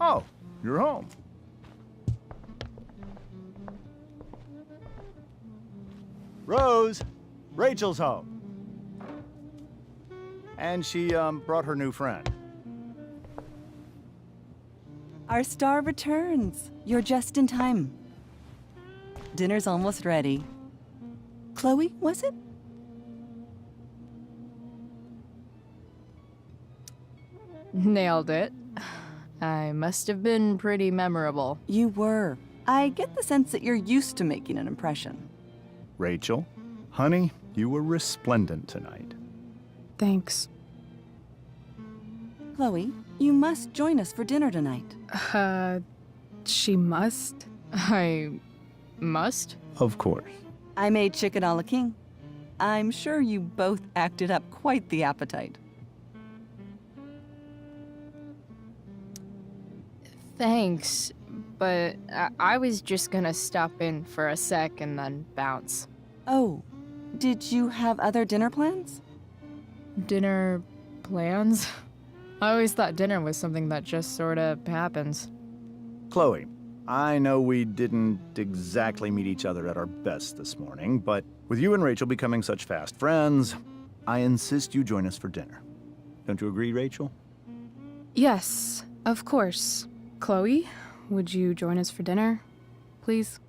Oh, you're home. Rose, Rachel's home. And she, brought her new friend. Our star returns. You're just in time. Dinner's almost ready. Chloe, was it? Nailed it. I must have been pretty memorable. You were. I get the sense that you're used to making an impression. Rachel, honey, you were resplendent tonight. Thanks. Chloe, you must join us for dinner tonight. She must? I must? Of course. I made chicken a la king. I'm sure you both acted up quite the appetite. Thanks, but I was just gonna stop in for a sec and then bounce. Oh, did you have other dinner plans? Dinner plans? I always thought dinner was something that just sorta happens. Chloe, I know we didn't exactly meet each other at our best this morning, but with you and Rachel becoming such fast friends, I insist you join us for dinner. Don't you agree, Rachel? Yes, of course. Chloe, would you join us for dinner, please?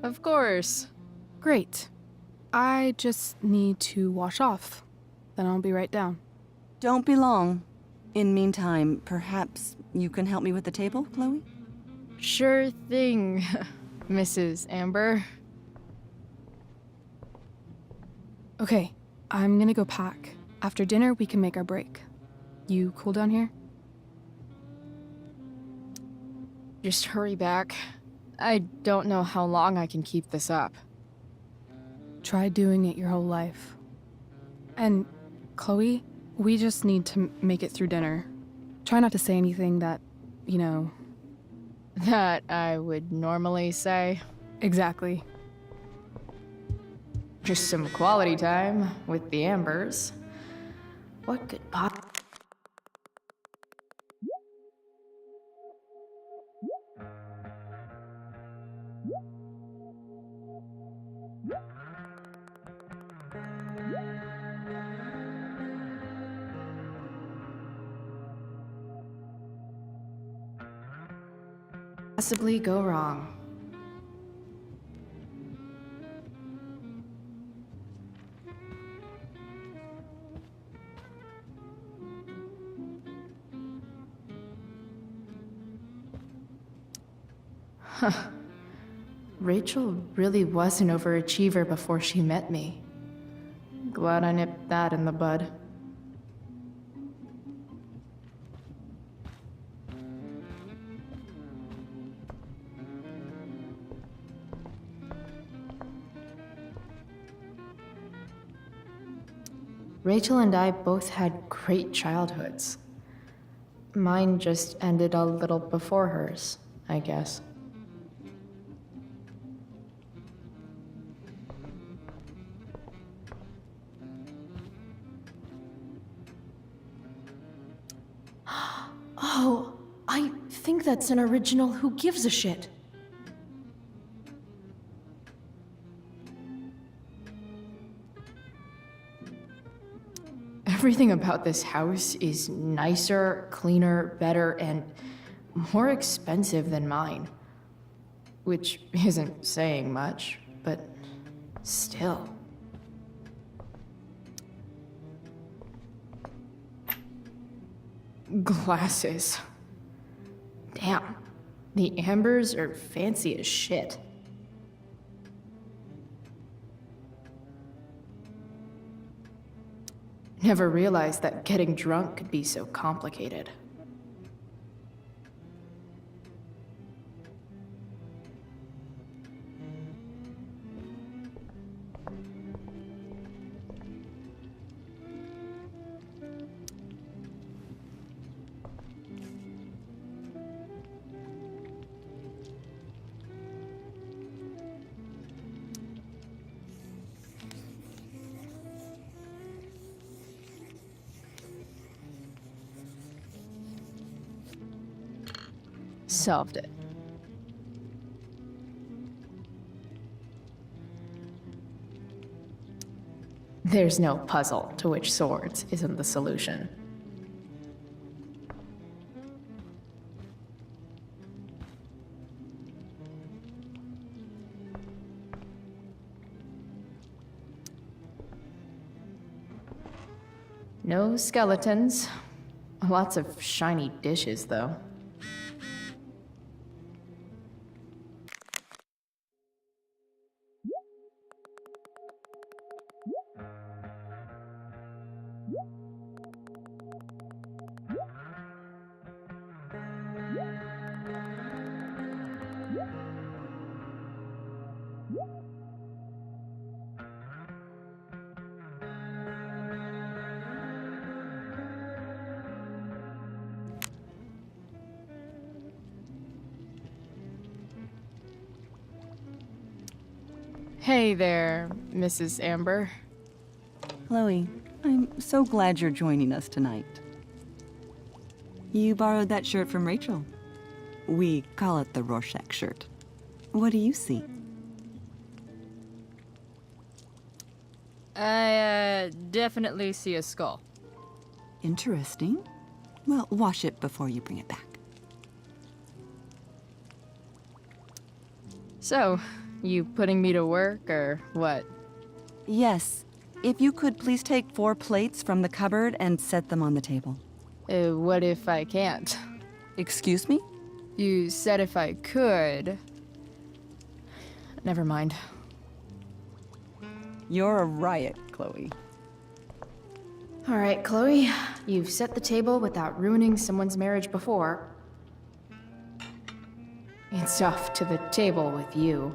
Of course. Great. I just need to wash off. Then I'll be right down. Don't be long. In meantime, perhaps you can help me with the table, Chloe? Sure thing, Mrs. Amber. Okay, I'm gonna go pack. After dinner, we can make our break. You cool down here? Just hurry back. I don't know how long I can keep this up. Try doing it your whole life. And, Chloe, we just need to make it through dinner. Try not to say anything that, you know... That I would normally say. Exactly. Just some quality time with the Ambers. What could possibly go wrong? Huh. Rachel really was an overachiever before she met me. Glad I nipped that in the bud. Rachel and I both had great childhoods. Mine just ended a little before hers, I guess. Oh, I think that's an original Who Gives a Shit. Everything about this house is nicer, cleaner, better, and more expensive than mine. Which isn't saying much, but still. Glasses. Damn, the Ambers are fancy as shit. Never realized that getting drunk could be so complicated. Solved it. There's no puzzle to which swords isn't the solution. No skeletons. Lots of shiny dishes, though. Hey there, Mrs. Amber. Chloe, I'm so glad you're joining us tonight. You borrowed that shirt from Rachel. We call it the Rorschach shirt. What do you see? I definitely see a skull. Interesting. Well, wash it before you bring it back. So, you putting me to work, or what? Yes. If you could please take 4 plates from the cupboard and set them on the table. What if I can't? Excuse me? You said if I could. Never mind. You're a riot, Chloe. All right, Chloe. You've set the table without ruining someone's marriage before. It's off to the table with you.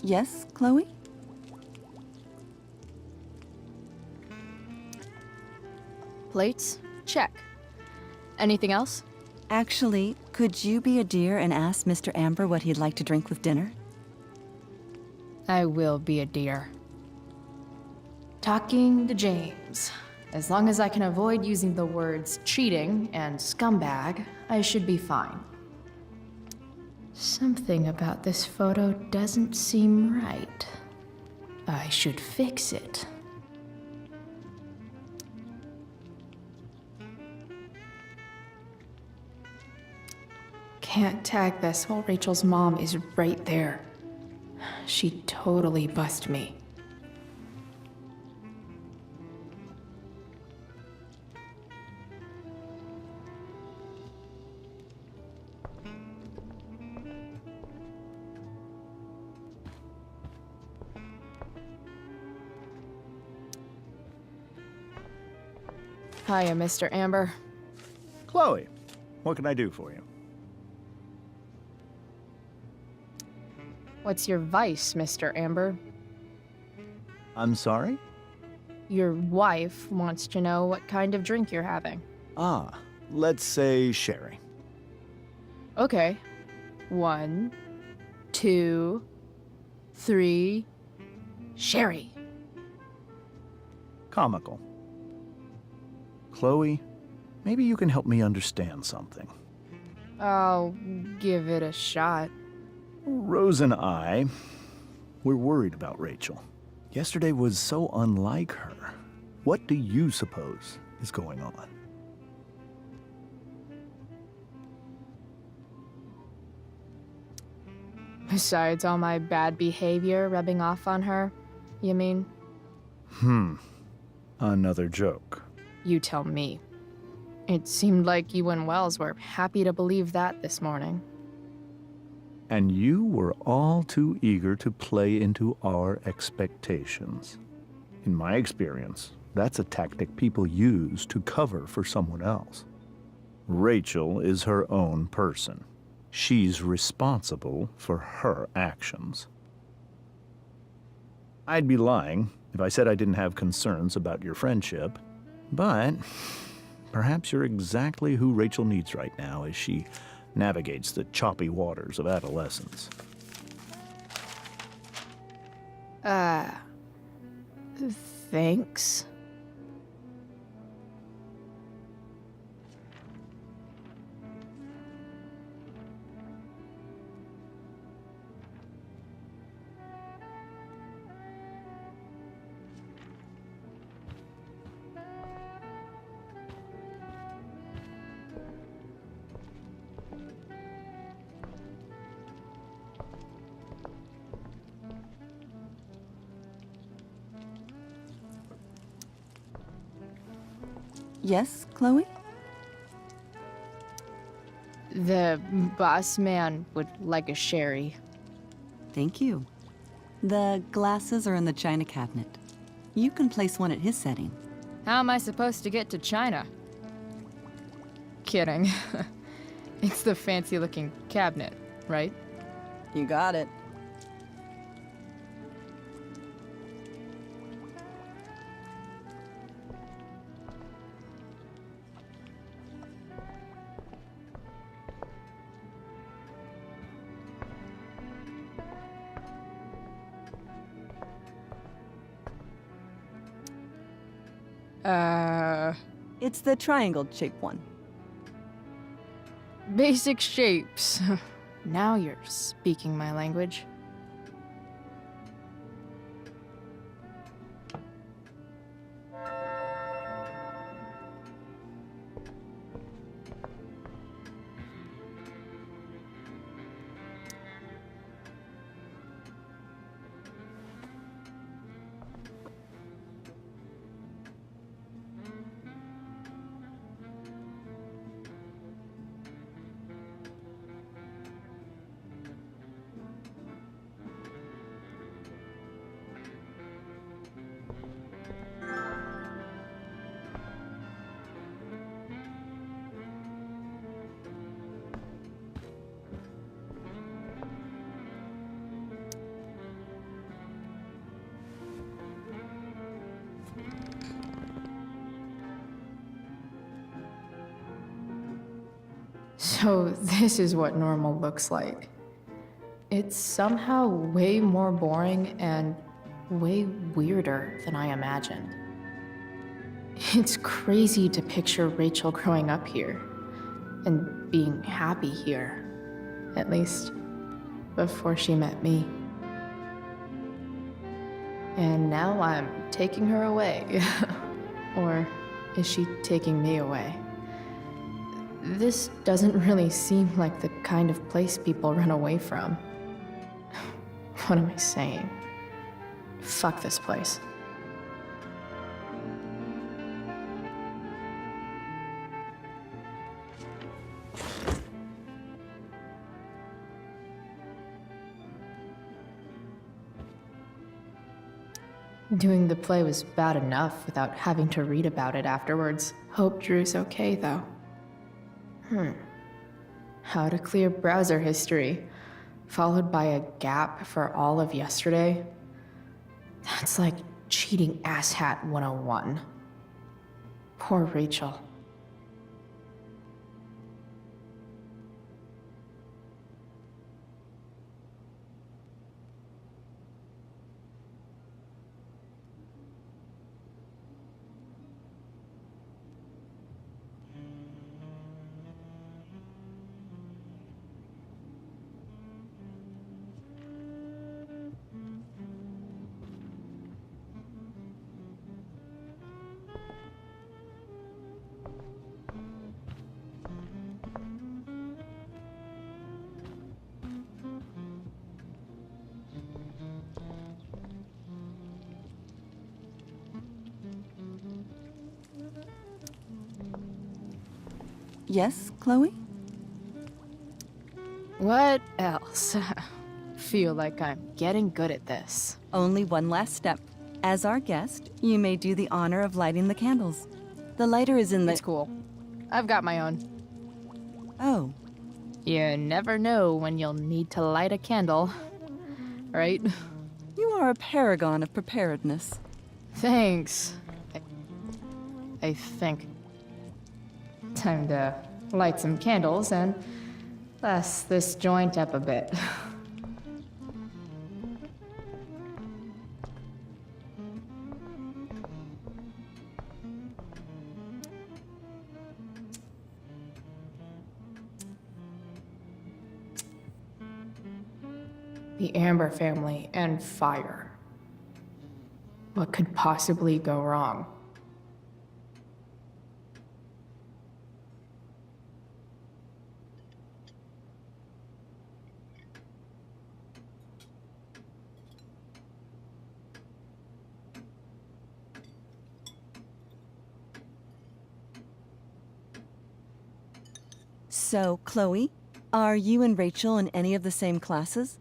Yes, Chloe? Plates? Check. Anything else? Actually, could you be a dear and ask Mr. Amber what he'd like to drink with dinner? I will be a dear. Talking to James. As long as I can avoid using the words cheating and scumbag, I should be fine. Something about this photo doesn't seem right. I should fix it. Can't tag this while Rachel's mom is right there. She'd totally bust me. Hiya, Mr. Amber. Chloe, what can I do for you? What's your vice, Mr. Amber? I'm sorry? Your wife wants to know what kind of drink you're having. Ah, let's say sherry. Okay. 1, 2, 3. Sherry. Comical. Chloe, maybe you can help me understand something. I'll give it a shot. Rose and I, we're worried about Rachel. Yesterday was so unlike her. What do you suppose is going on? Besides all my bad behavior rubbing off on her, you mean? Another joke. You tell me. It seemed like you and Wells were happy to believe that this morning. And you were all too eager to play into our expectations. In my experience, that's a tactic people use to cover for someone else. Rachel is her own person. She's responsible for her actions. I'd be lying if I said I didn't have concerns about your friendship, but perhaps you're exactly who Rachel needs right now as she navigates the choppy waters of adolescence. Thanks. Yes, Chloe? The boss man would like a sherry. Thank you. The glasses are in the china cabinet. You can place one at his setting. How am I supposed to get to China? Kidding. It's the fancy-looking cabinet, right? You got it. It's the triangle-shaped one. Basic shapes. Now you're speaking my language. So this is what normal looks like. It's somehow way more boring and way weirder than I imagined. It's crazy to picture Rachel growing up here and being happy here, at least before she met me. And now I'm taking her away. Or is she taking me away? This doesn't really seem like the kind of place people run away from. What am I saying? Fuck this place. Doing the play was bad enough without having to read about it afterwards. Hope Drew's okay, though. How to clear browser history, followed by a gap for all of yesterday. That's like cheating asshat 101. Poor Rachel. Yes, Chloe? What else? Feel like I'm getting good at this. Only one last step. As our guest, you may do the honor of lighting the candles. The lighter is in the... It's cool. I've got my own. Oh, You never know when you'll need to light a candle, right? you are a paragon of preparedness. Thanks. I think. Time to light some candles and bless this joint up a bit. The Amber family and fire. What could possibly go wrong? So, Chloe, are you and Rachel in any of the same classes?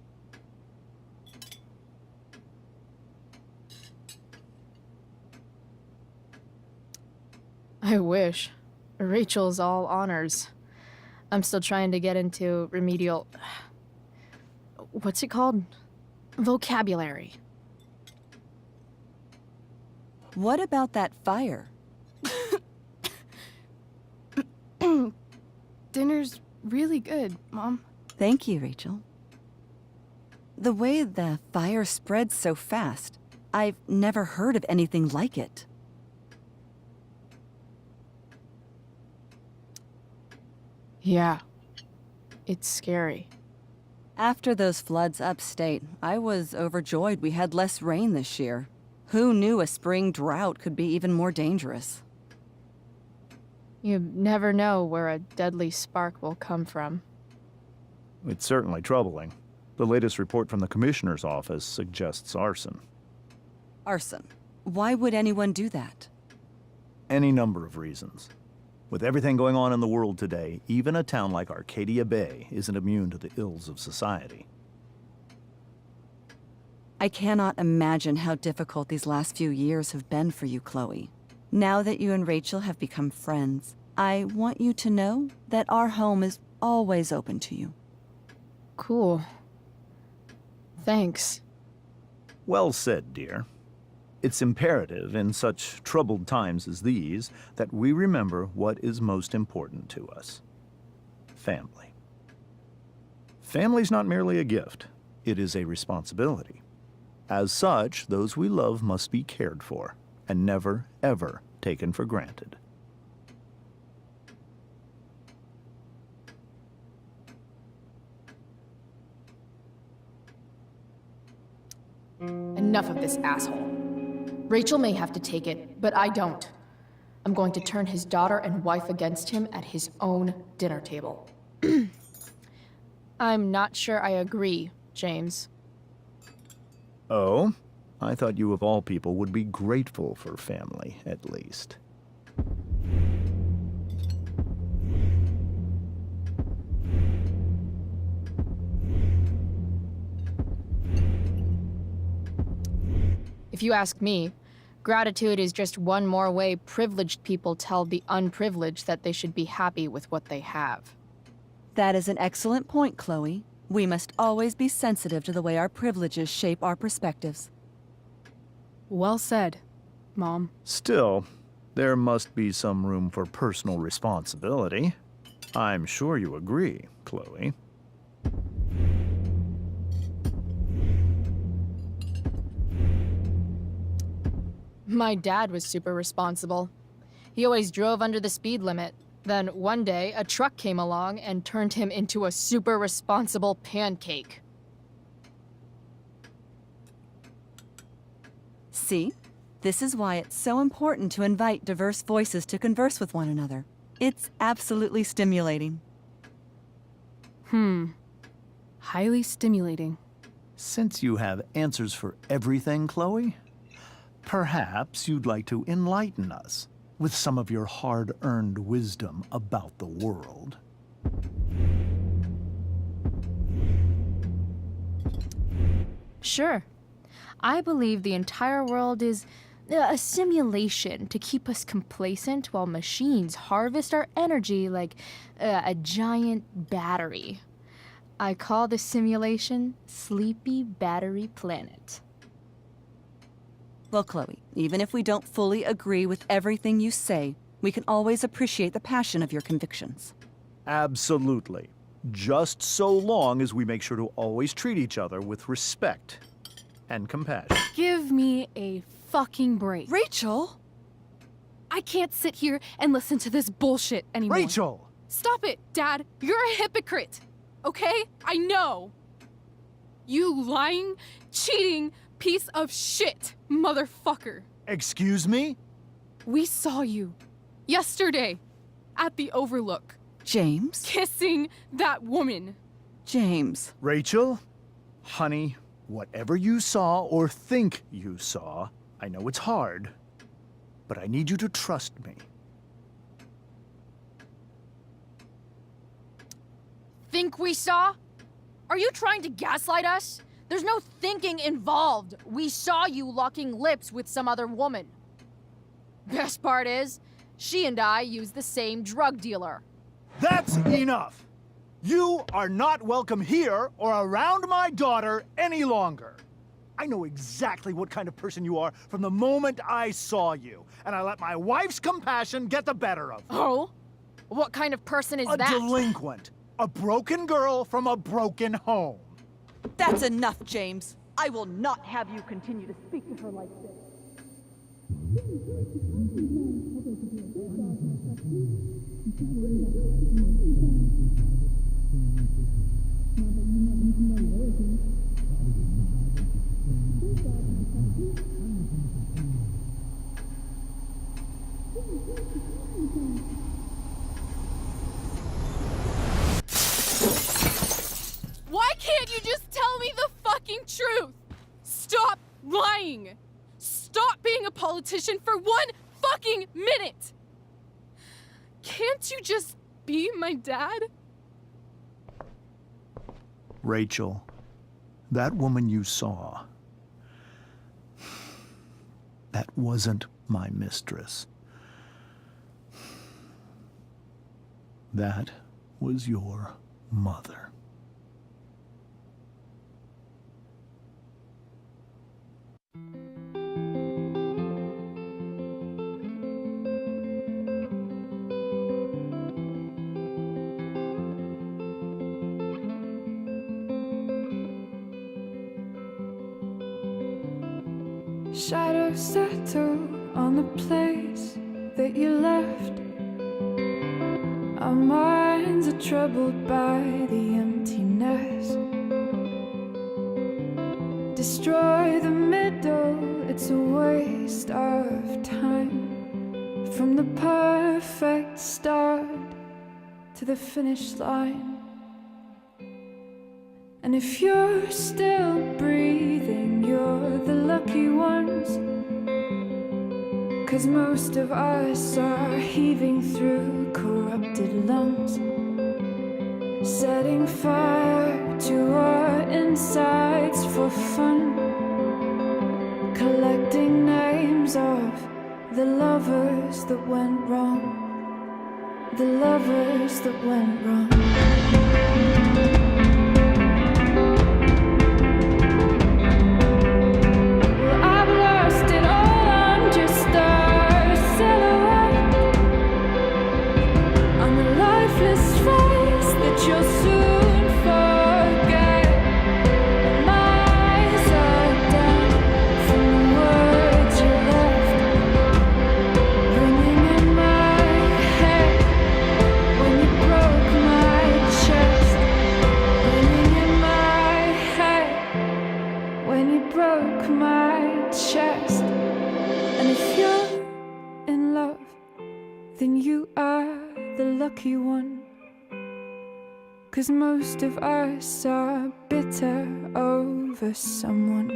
I wish. Rachel's all honors. I'm still trying to get into remedial... What's it called? Vocabulary. What about that fire? Dinner's really good, Mom. Thank you, Rachel. The way the fire spreads so fast, I've never heard of anything like it. Yeah. It's scary. After those floods upstate, I was overjoyed we had less rain this year. Who knew a spring drought could be even more dangerous? You never know where a deadly spark will come from. It's certainly troubling. The latest report from the Commissioner's office suggests arson. Arson. Why would anyone do that? Any number of reasons. With everything going on in the world today, even a town like Arcadia Bay isn't immune to the ills of society. I cannot imagine how difficult these last few years have been for you, Chloe. Now that you and Rachel have become friends, I want you to know that our home is always open to you. Cool. Thanks. Well said, dear. It's imperative in such troubled times as these that we remember what is most important to us. Family. Family's not merely a gift, it is a responsibility. As such, those we love must be cared for and never, ever taken for granted. Enough of this asshole. Rachel may have to take it, but I don't. I'm going to turn his daughter and wife against him at his own dinner table. I'm not sure I agree, James. Oh? I thought you of all people would be grateful for family, at least. If you ask me, gratitude is just one more way privileged people tell the unprivileged that they should be happy with what they have. That is an excellent point, Chloe. We must always be sensitive to the way our privileges shape our perspectives. Well said, Mom. Still, there must be some room for personal responsibility. I'm sure you agree, Chloe. My dad was super responsible. He always drove under the speed limit. Then one day, a truck came along and turned him into a super responsible pancake. See? This is why it's so important to invite diverse voices to converse with one another. It's absolutely stimulating. Highly stimulating. Since you have answers for everything, Chloe, perhaps you'd like to enlighten us. with some of your hard-earned wisdom about the world. Sure. I believe the entire world is a simulation to keep us complacent while machines harvest our energy like a giant battery. I call this simulation Sleepy Battery Planet. Well, Chloe, even if we don't fully agree with everything you say, we can always appreciate the passion of your convictions. Absolutely. Just so long as we make sure to always treat each other with respect and compassion. Give me a fucking break. Rachel! I can't sit here and listen to this bullshit anymore. Rachel! Stop it, Dad. You're a hypocrite. Okay? I know. You lying, cheating piece of shit, motherfucker. Excuse me? We saw you yesterday at the Overlook James? kissing that woman. James. Rachel? Honey, whatever you saw or think you saw, I know it's hard, but I need you to trust me. Think we saw? Are you trying to gaslight us? There's no thinking involved. We saw you locking lips with some other woman. Best part is, she and I use the same drug dealer. That's enough! You are not welcome here or around my daughter any longer. I know exactly what kind of person you are from the moment I saw you, and I let my wife's compassion get the better of me. Oh? What kind of person is A that? delinquent. A broken girl from a broken home. That's enough, James. I will not have you continue to speak to her like this. Why can't you just tell me the fucking truth? Stop lying. Stop being a politician for 1 fucking minute. Can't you just be my dad? Rachel, that woman you saw, that wasn't my mistress. That was your mother. Shadows settle on the place that you left. Our minds are troubled by the emptiness. Destroy the middle, it's a waste of time. From the perfect start to the finish line. And if you're still breathing, you're the lucky ones. 'Cause most of us are heaving through corrupted lungs, setting fire to our insides for fun, collecting names of the lovers that went wrong, the lovers that went wrong. Lucky one, 'cause most of us are bitter over someone,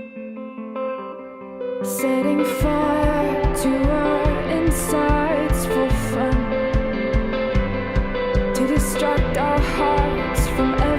setting fire to our insides to distract our hearts from